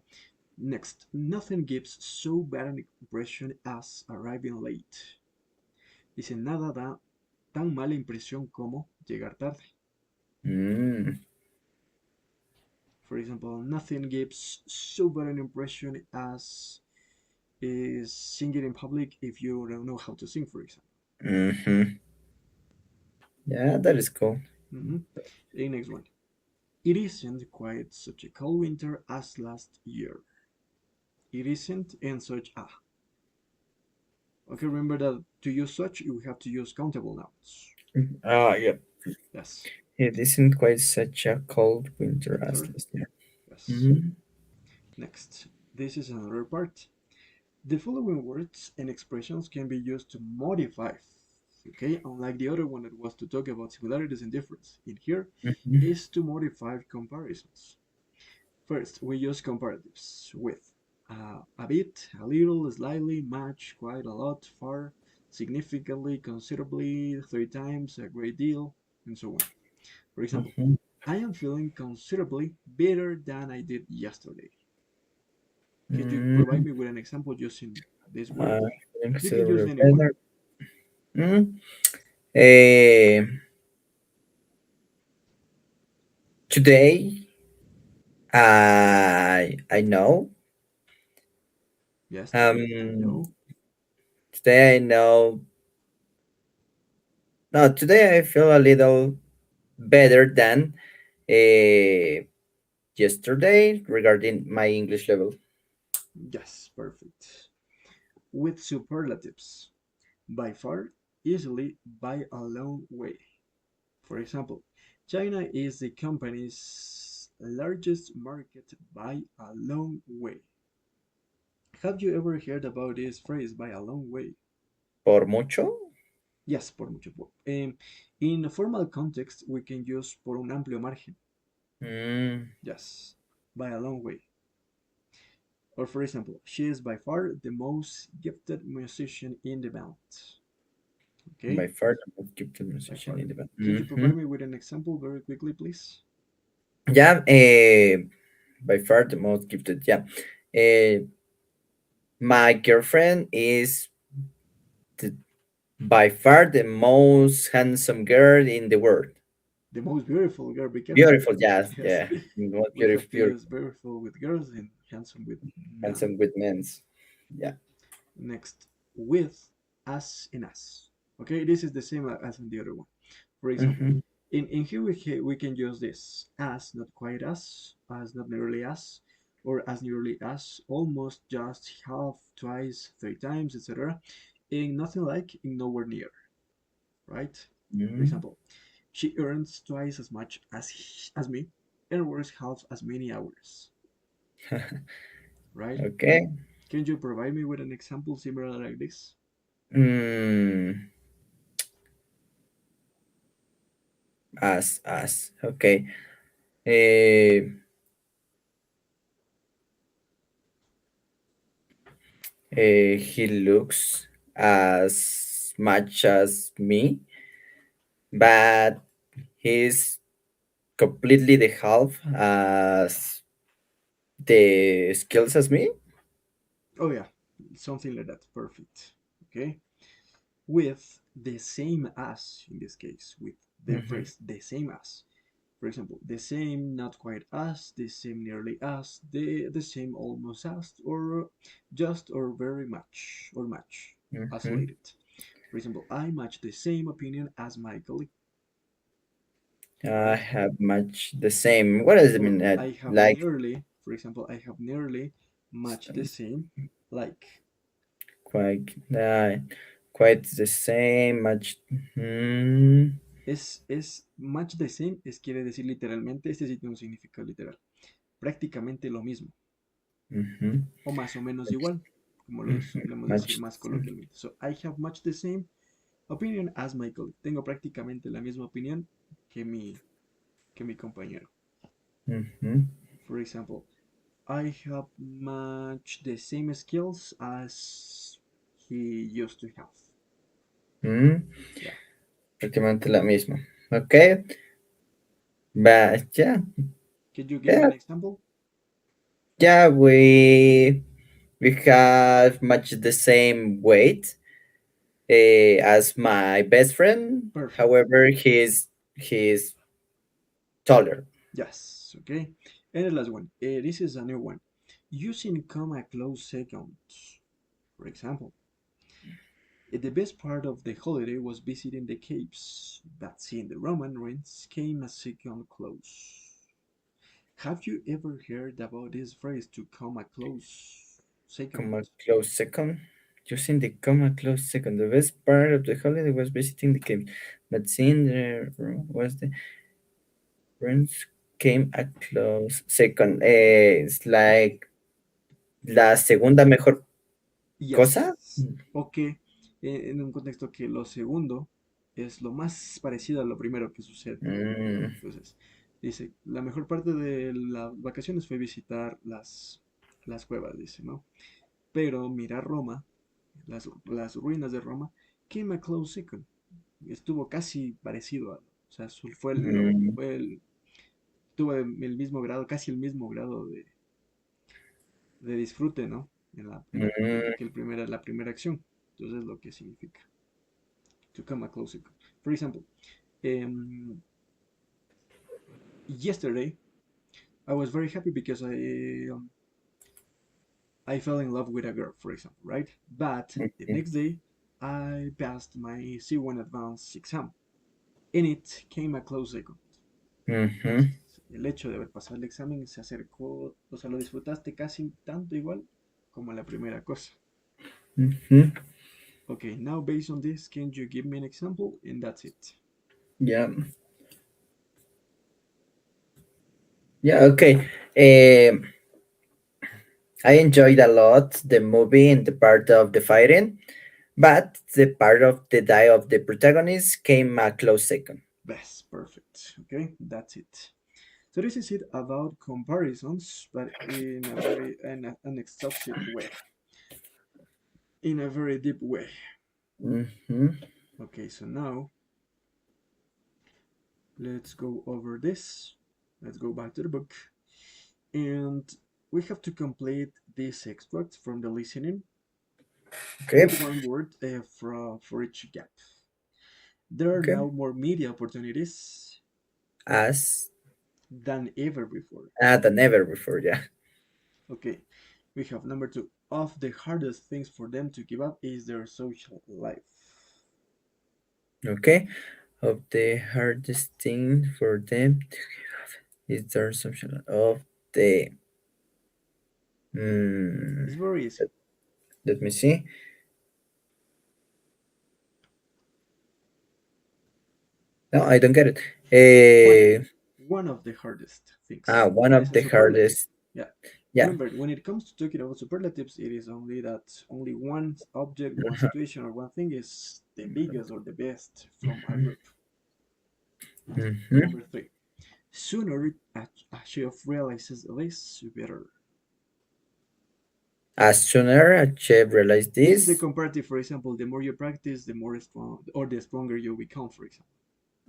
Next, nothing gives so bad an impression as arriving late. Dice, nada da tan mala impresión como llegar tarde. Mm, For example, nothing gives so bad an impression as is singing in public if you don't know how to sing, for example. hmm. Yeah, that is cool. The next one. It isn't quite such a cold winter as last year. It isn't and such a. Okay, remember that to use such, you have to use countable nouns. Yeah. Yes. It isn't quite such a cold winter as Winter. last year. Yes. Mhm. Next. This is another part. The following words and expressions can be used to modify. Okay, unlike the other one that was to talk about similarities and difference. In here Mhm. is to modify comparisons. First, we use comparatives with a bit, a little, slightly, much, quite a lot, far, significantly, considerably, 3 times, a great deal, and so on. For example, Mhm. I am feeling considerably better than I did yesterday. Can you provide Mm, me with an example using this uh, word? You can use Considerably anyone. better. Mm. Eh, Today, I know. Yes, today I Um, know. Today I know. No, today I feel a little better than uh, yesterday regarding my English level. Yes, perfect. With superlatives. By far, easily, by a long way. For example, China is the company's largest market by a long way. Have you ever heard about this phrase by a long way? Por mucho. Yes, por mucho. In a formal context, we can use por un amplio margen. Mm, Yes, by a long way. Or for example, she is by far the most gifted musician in the band. by Okay, far the most gifted by musician far. in the band. Can you Mhm. provide me with an example very quickly, please? Yeah, by far the most gifted. Yeah. Uh, my girlfriend is the, by far the most handsome girl in the world. The most beautiful girl. Be careful. Beautiful, yes, Yes, yeah. Most we have beautiful, to use beautiful with girls and handsome with men. handsome with men's. Yeah. Next, with, as, and as. Okay, this is the same as in the other one. For example, Hmm. in here we can use this as, not quite as not nearly as, or as nearly as, almost, just, half, twice, three times, etc. In nothing like, in nowhere near, right? For Hmm. example, she earns twice as much as me and works half as many hours, right? Okay. Can you provide me with an example similar like this? Mm, as. Okay. Uh, he looks as much as me, but he's completely the half as the skills as me. Oh yeah, something like that. Perfect. Okay. With the same as, in this case, with the Hmm. phrase the same as. For example, the same, not quite as, the same, nearly as, the same, almost as, or just, or very much, or much, as Hmm. related. For example, I match the same opinion as my colleague, I right? have much the same. What does it Or mean? I have Like nearly, for example, I have nearly matched the same, like. quite, quite the same. Much. Hmm. Es much the same, quiere decir literalmente, este sí tiene un significado literal. Prácticamente lo mismo, Hmm. o más o menos igual, como lo solemos decir Much. más coloquialmente. So, I have much the same opinion as my colleague. Tengo prácticamente la misma opinión que mi compañero. Hmm. For example, I have much the same skills as he used to have. Hmm. Yeah. Prácticamente la misma. Okay. But yeah, Can you give me yeah, an example? yeah. We have much the same weight as my best friend. Perfect. However, he's taller. Yes. Okay. And the last one. This is a new one. Using comma close second. For example, the best part of the holiday was visiting the caves, but seeing the Roman ruins came a second close. Have you ever heard about this phrase to come a close second? Comma close second. Using the comma close second. The best part of the holiday was visiting the cave, but seeing the was the ruins came a close second. It's like la segunda mejor cosa. Yes. O que en un contexto que lo segundo es lo más parecido a lo primero que sucede. Mm, Entonces, dice, la mejor parte de las vacaciones fue visitar las cuevas, dice, ¿no? Pero mirar Roma, las ruinas de Roma, came a close second. Estuvo casi parecido a, o sea, mm, tuvo el mismo grado, casi el mismo grado de disfrute, ¿no? En mm. que la primera acción. Entonces, lo que significa to come a close second. For example, um, yesterday I was very happy because I fell in love with a girl, for example, right? But the next day I passed my C1 advanced exam, and it came a close second. Mm-hmm. El hecho de haber pasado el examen se acercó, o sea, lo disfrutaste casi tanto igual como la primera cosa. Mm-hmm. Okay, now based on this, can you give me an example? And that's it. Yeah. Yeah. Okay. Um, I enjoyed a lot the movie and the part of the fighting, but the part of the die of the protagonist came a close second. Best, perfect. Okay, that's it. So this is it about comparisons, but in a very an exhaustive way, in a very deep way. Mm-hmm. Okay, so now let's go over this. Let's go back to the book, and we have to complete this extract from the listening Okay. with one word for each gap. There are Okay. now more media opportunities As than ever before. than ever before. Yeah. Okay, we have number two. Of the hardest things for them to give up is their social life. Okay. Of the hardest thing for them to give up is their social of the. It's Mm, very easy. let me see. No, I don't get it. One, Uh, one of the hardest things. one It is of a the superlative. hardest. Yeah. Yeah. Remember, when it comes to talking about superlatives, it is only that only one object, one situation, or one thing is the biggest or the best from a group. Mm-hmm. Number three. Sooner a chef realizes this, better. As sooner a chef realized This is the this. comparative, for example, the more you practice, the more strong or the stronger you become, for example.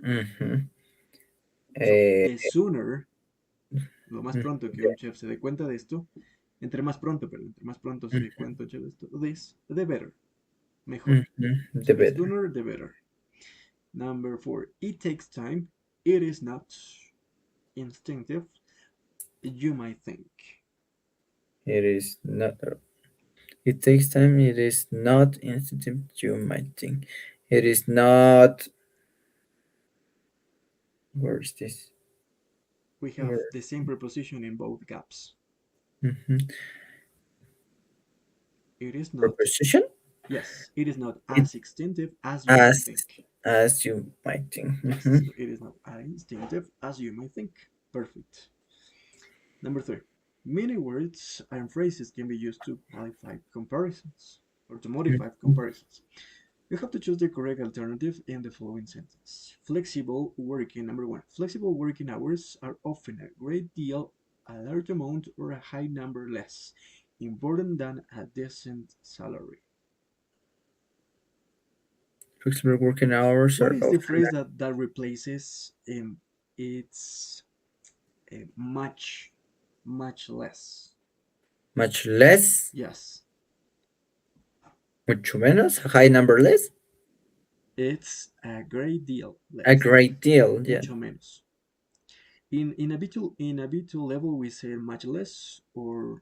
Mm-hmm. So, Uh, the sooner, lo más mm, pronto que un chef se dé cuenta de esto, entre más pronto, pero entre más pronto se dé mm, cuenta un chef de esto, this, the better, mejor. the So, the better. sooner, the better. Number four, it takes time. It is not instinctive, you might think. It is not. It takes time. It is not instant. You might think. It is not. Where is this? We have Where? the same preposition in both gaps. Mm-hmm. It is not, Preposition yes, it is not it as instinctive as you might as think. you might think. Yes, so it is not as instinctive as you might think. Perfect. Number three, many words and phrases can be used to qualify comparisons or to modify Mhm. comparisons. You have to choose the correct alternative in the following sentence. Flexible working, number one. Flexible working hours are often a great deal, a large amount, or a high number less important than a decent salary. Flexible working hours What are is the often phrase that replaces it's much, much less? much less, Yes, mucho menos, a high number less, it's a great deal a less, great deal. Yeah. mucho menos. In a B2 level, we say much less or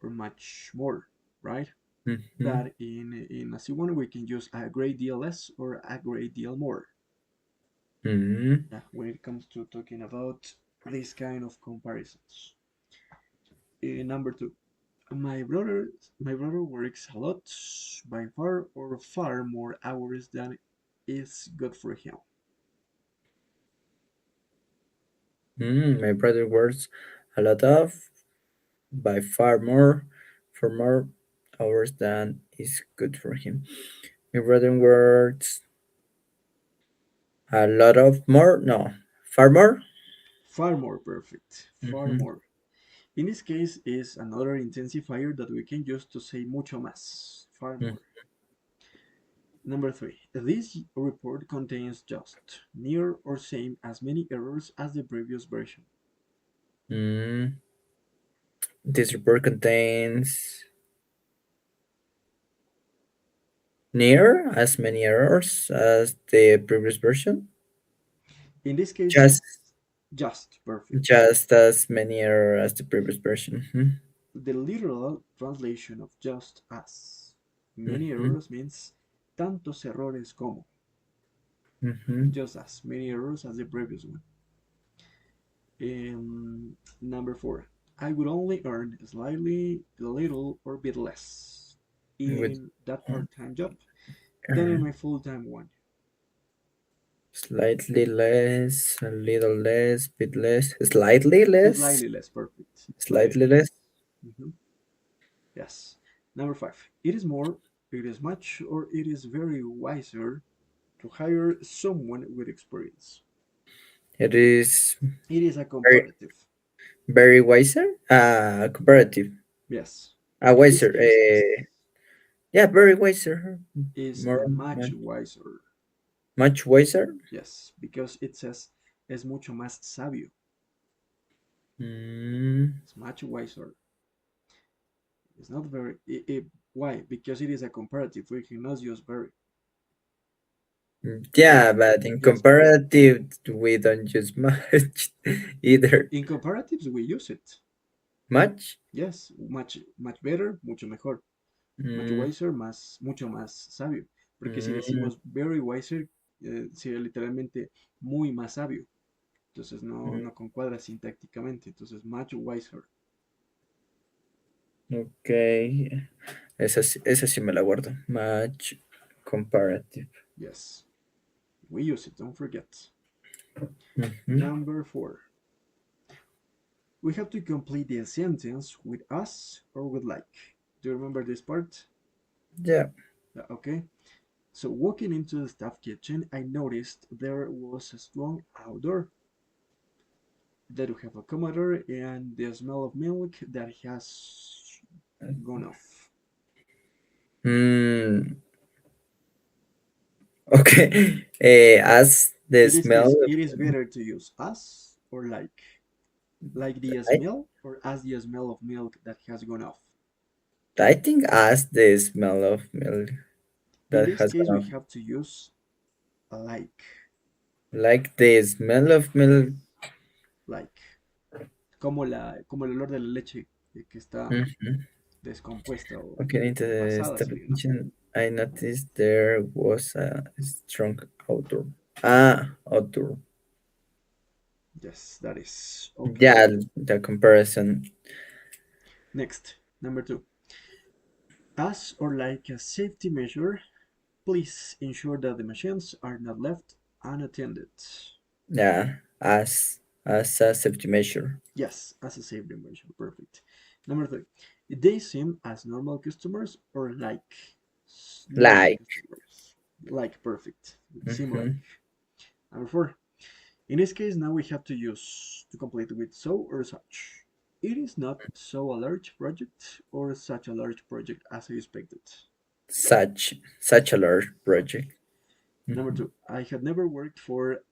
much more, right? Mm-hmm. But in a C1, we can use a great deal less or a great deal more. Mm-hmm. Yeah, when it comes to talking about this kind of comparisons. Number two, my brother works a lot, by far or far more hours than is good for him. My brother works a lot of, by far more, for more hours than is good for him. My brother works a lot of more, no, far more. Far more perfect, far Mm-hmm. more. In this case is another intensifier that we can use to say mucho más, far more. Number three, this report contains just, near or same as many errors as the previous version. Mm-hmm. This report contains Near as many errors as the previous version. In this case, Just just perfect. just as many errors as the previous version. The literal translation of just as many Mm-hmm. errors means tantos errores como, Mm-hmm. just as many errors as the previous one. Number four, I would only earn slightly, a little, or a bit less With in that part-time job than in uh, my full-time one. slightly less, a little less, bit less, slightly less, Slightly less perfect. Slightly slightly less. less. Mhm. Yes. Number five, it is more, it is much, or it is very wiser to hire someone with experience. It is It is a very, comparative. very wiser. Comparative. Yes. In this Wiser. case, Yeah, very wiser. is More, much wiser. much wiser. Yes, because it says es mucho más sabio. Mm, It's much wiser. It's not very. Why? Because it is a comparative. We cannot use very. yeah, Okay. but in Yes. comparative, we don't use much either. In comparatives, we use it. Much. Yes, much better, mucho mejor. Much Mm, wiser, mucho más sabio. Porque si mm, decimos very wiser, sería literalmente muy más sabio. Entonces no mm. concuadra sintácticamente. Entonces, much wiser. Ok. Esa sí me la guardo. Much comparative. Yes, we use it. Don't forget. Mhm. Number four. We have to complete the sentence with us or with like. Do you remember this part? Yeah. Okay. So walking into the staff kitchen, I noticed there was a strong odor that we have a commodore and the smell of milk that has gone off. Mm, okay. As the In this smell case, of, it is better to use us or like the I, smell or as the smell of milk that has gone off. I think as the smell of milk In that this has case, gone we off. have to use like, Like the smell of milk. like, como el olor de la leche que está Mhm. descompuesta Okay, into o the pasada, step sería, ¿no? kitchen, I noticed there was a strong odor. Odor. Yes, that is okay. Yeah, the comparison. Next, number two. As or like a safety measure, please ensure that the machines are not left unattended. Yeah, as a safety measure. Yes, as a safety measure. Perfect. Number three. They seem as normal customers or like normal Like. customers. Like perfect. Seem like. Mhm. Number four. In this case, now we have to use to complete with so or such. It is not so a large project or such a large project as I expected. Such a large project. Number Mhm. two, I had never worked for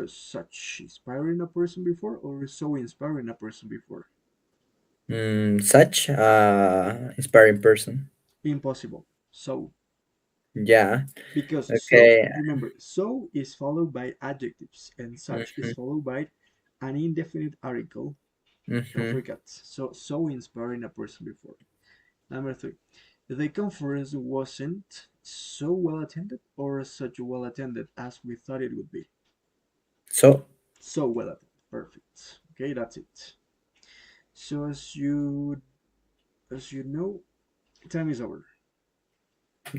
such inspiring a person before or so inspiring a person before. Such a inspiring person. Impossible. So Yeah. because so Okay. remember so is followed by adjectives and such is Mhm. followed by an indefinite article. Don't Mhm. forget. So inspiring a person before. Number three, the conference wasn't so well attended or such well attended as we thought it would be. So. So well attended. Perfect. Okay, that's it. So as you know, time is over.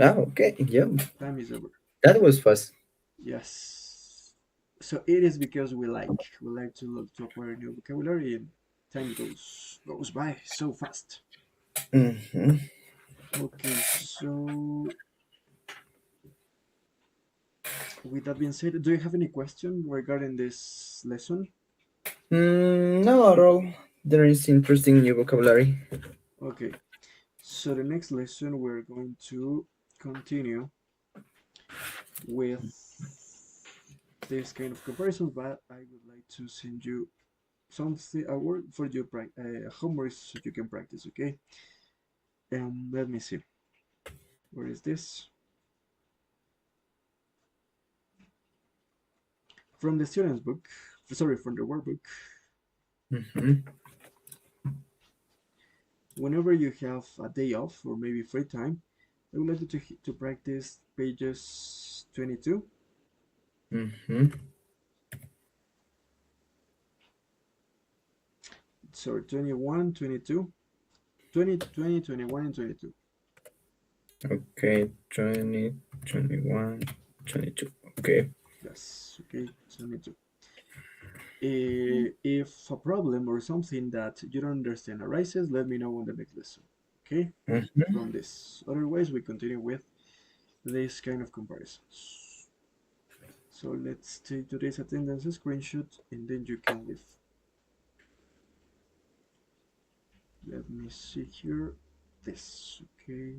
Okay. Yeah. Time is over. That was fast. Yes. So it is because we like to look to acquire new vocabulary and time goes by so fast. Mhm. Okay, so with that being said, do you have any question regarding this lesson? No, at all. There is interesting new vocabulary. Okay, so the next lesson we're going to continue with this kind of comparison, but I would like to send you something a word for you homework so you can practice. Okay, let me see. Where is this? From the student's book, sorry, from the workbook. Mm-hmm. Whenever you have a day off or maybe free time, I would like you to practice pages 22. Mm-hmm. Sorry, 21, 22, 20, 20, 21, and 22. Okay, 20, 21, 22. Okay. Yes, okay, 22. If a problem or something that you don't understand arises, let me know on the next lesson. Okay, Mm-hmm. from this. Otherwise, we continue with this kind of comparisons. So let's take today's attendance screenshot and then you can leave. Let me see here. This, okay.